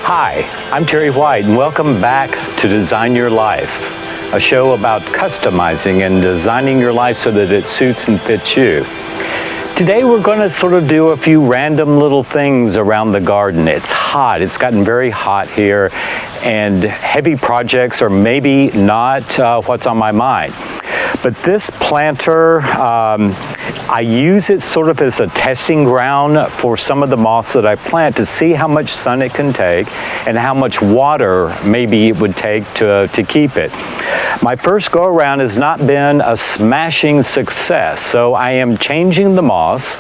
Hi, I'm Terry White, and welcome back to Design Your Life, a show about customizing and designing your life so that it suits and fits you. Today we're going to sort of do a few random little things around the garden. It's hot. It's gotten very hot here, and heavy projects are maybe not what's on my mind. But this planter, I use it sort of as a testing ground for some of the moss that I plant to see how much sun it can take and how much water maybe it would take to keep it. My first go around has not been a smashing success, so I am changing the moss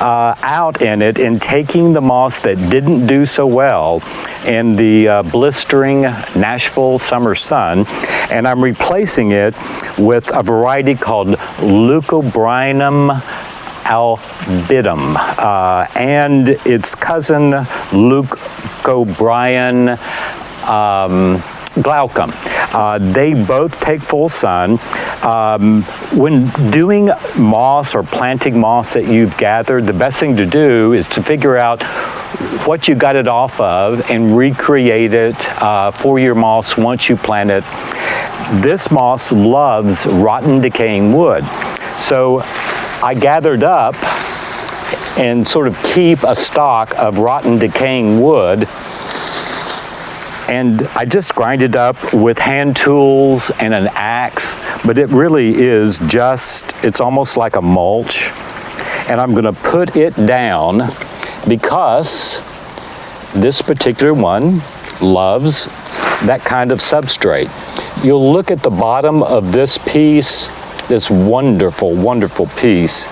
out in it and taking the moss that didn't do so well in the blistering Nashville summer sun, and I'm replacing it with a variety called Leucobrium albidum and its cousin Leucobrium glaucum. They both take full sun. When doing moss or planting moss that you've gathered, the best thing to do is to figure out what you got it off of and recreate it for your moss once you plant it. This moss loves rotten, decaying wood. So I gathered up and sort of keep a stock of rotten, decaying wood, and I just grind it up with hand tools and an axe, but it really is just, it's almost like a mulch. And I'm going to put it down because this particular one loves that kind of substrate. You'll look at the bottom of this piece, this wonderful, wonderful piece,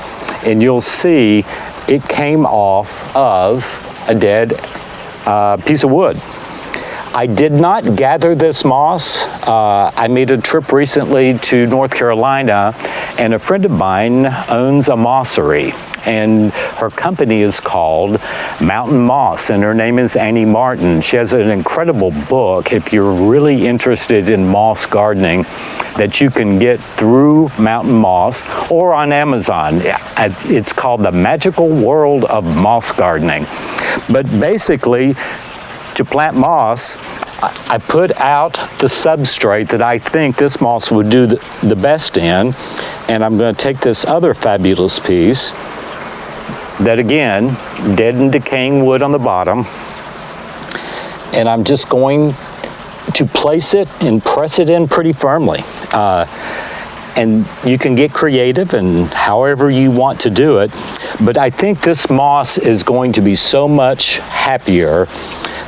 and you'll see it came off of a dead piece of wood. I did not gather this moss. I made a trip recently to North Carolina, and a friend of mine owns a mossery, and her company is called Mountain Moss, and her name is Annie Martin. She has an incredible book, if you're really interested in moss gardening, that you can get through Mountain Moss or on Amazon. It's called The Magical World of Moss Gardening. But basically, to plant moss, I put out the substrate that I think this moss would do the best in, and I'm going to take this other fabulous piece that, again, dead and decaying wood on the bottom, and I'm just going to place it and press it in pretty firmly. And you can get creative and however you want to do it, but I think this moss is going to be so much happier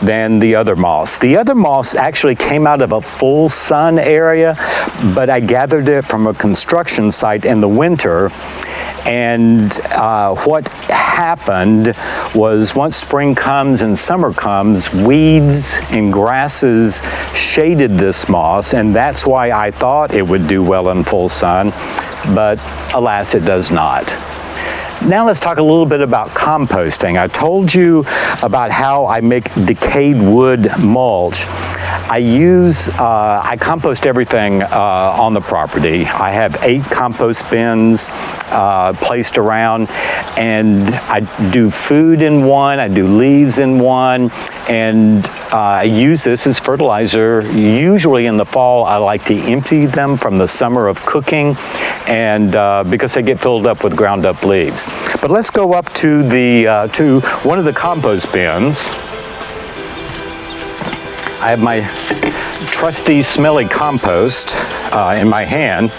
than the other moss. The other moss actually came out of a full sun area, but I gathered it from a construction site in the winter. And what happened was once spring comes and summer comes, weeds and grasses shaded this moss, and that's why I thought it would do well in full sun, but alas, it does not. Now let's talk a little bit about composting. I told you about how I make decayed wood mulch. I compost everything on the property. I have 8 compost bins placed around, and I do food in one, I do leaves in one, and I use this as fertilizer. Usually in the fall, I like to empty them from the summer of cooking, and because they get filled up with ground up leaves. But let's go up to to one of the compost bins. I have my trusty smelly compost in my hand.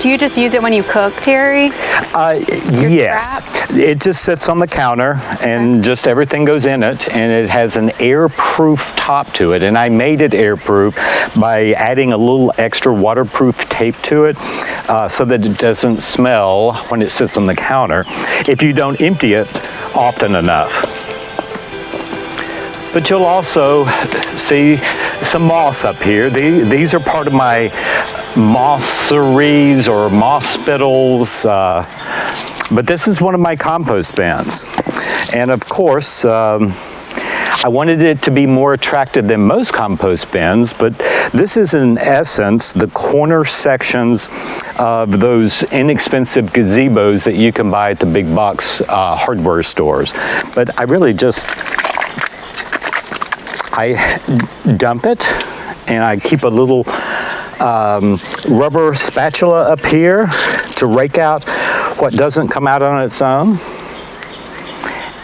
Do you just use it when you cook, Terry? Yes. Scraps? It just sits on the counter, and just everything goes in it, and it has an airproof top to it, and I made it airproof by adding a little extra waterproof tape to it so that it doesn't smell when it sits on the counter if you don't empty it often enough. But you'll also see some moss up here. These are part of my mosseries or moss spittles, but this is one of my compost bins. And of course, I wanted it to be more attractive than most compost bins, but this is in essence the corner sections of those inexpensive gazebos that you can buy at the big box hardware stores. But I really just I dump it, and I keep a little rubber spatula up here to rake out what doesn't come out on its own.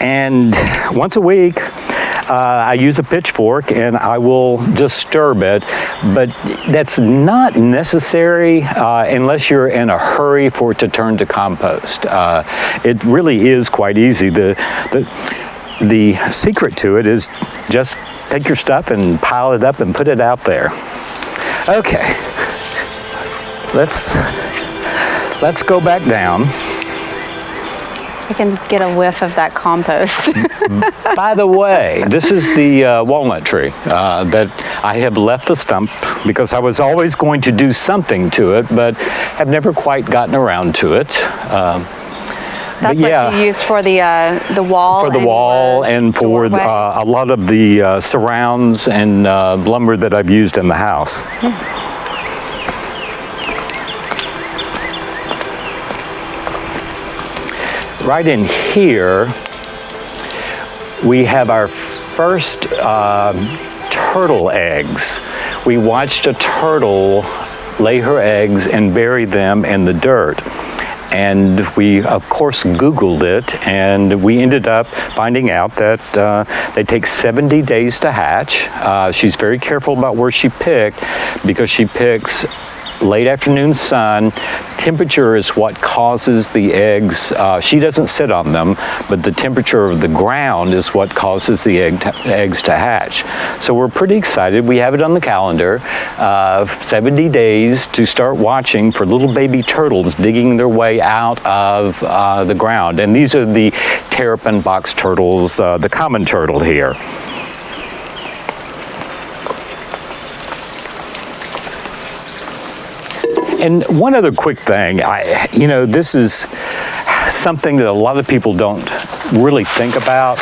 And once a week, I use a pitchfork and I will disturb it, but that's not necessary unless you're in a hurry for it to turn to compost. It really is quite easy. The secret to it is just take your stuff and pile it up and put it out there. Okay, let's go back down. I can get a whiff of that compost. By the way, this is the walnut tree that I have left the stump because I was always going to do something to it, but have never quite gotten around to it. That's what you used for the wall? For the wall and for a lot of the surrounds and lumber that I've used in the house. Right in here, we have our first turtle eggs. We watched a turtle lay her eggs and bury them in the dirt. And we, of course, Googled it, and we ended up finding out that they take 70 days to hatch. She's very careful about where she picked because she picks late afternoon sun. Temperature is what causes the eggs. She doesn't sit on them, but the temperature of the ground is what causes the eggs to hatch. So we're pretty excited. We have it on the calendar. 70 days to start watching for little baby turtles digging their way out of the ground. And these are the terrapin box turtles, the common turtle here. And one other quick thing, this is something that a lot of people don't really think about,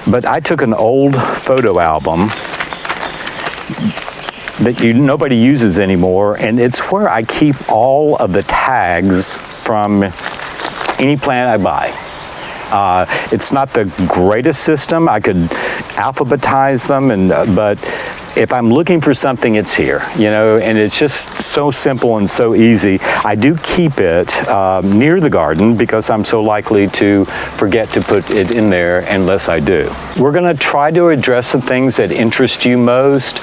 but I took an old photo album that nobody uses anymore, and it's where I keep all of the tags from any plant I buy. It's not the greatest system. I could alphabetize them, but if I'm looking for something, it's here, and it's just so simple and so easy. I do keep it near the garden because I'm so likely to forget to put it in there unless I do. We're going to try to address the things that interest you most.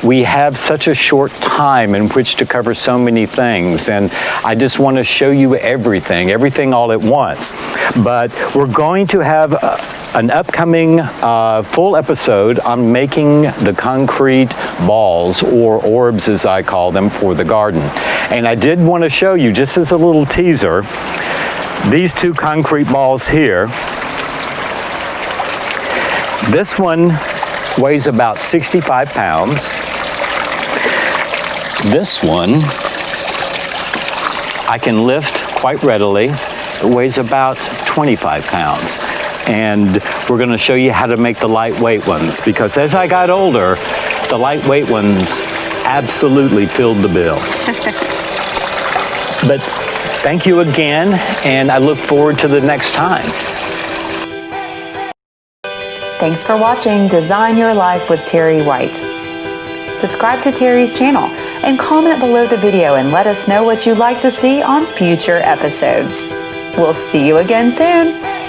We have such a short time in which to cover so many things, and I just want to show you everything all at once. But we're going to have an upcoming full episode on making the concrete balls, or orbs as I call them, for the garden. And I did want to show you, just as a little teaser, these two concrete balls here. This one weighs about 65 pounds. This one I can lift quite readily. It weighs about 25 pounds. And we're going to show you how to make the lightweight ones, because as I got older, the lightweight ones absolutely filled the bill. But thank you again, and I look forward to the next time. Thanks for watching Design Your Life with Terry White. Subscribe to Terry's channel and comment below the video and let us know what you'd like to see on future episodes. We'll see you again soon.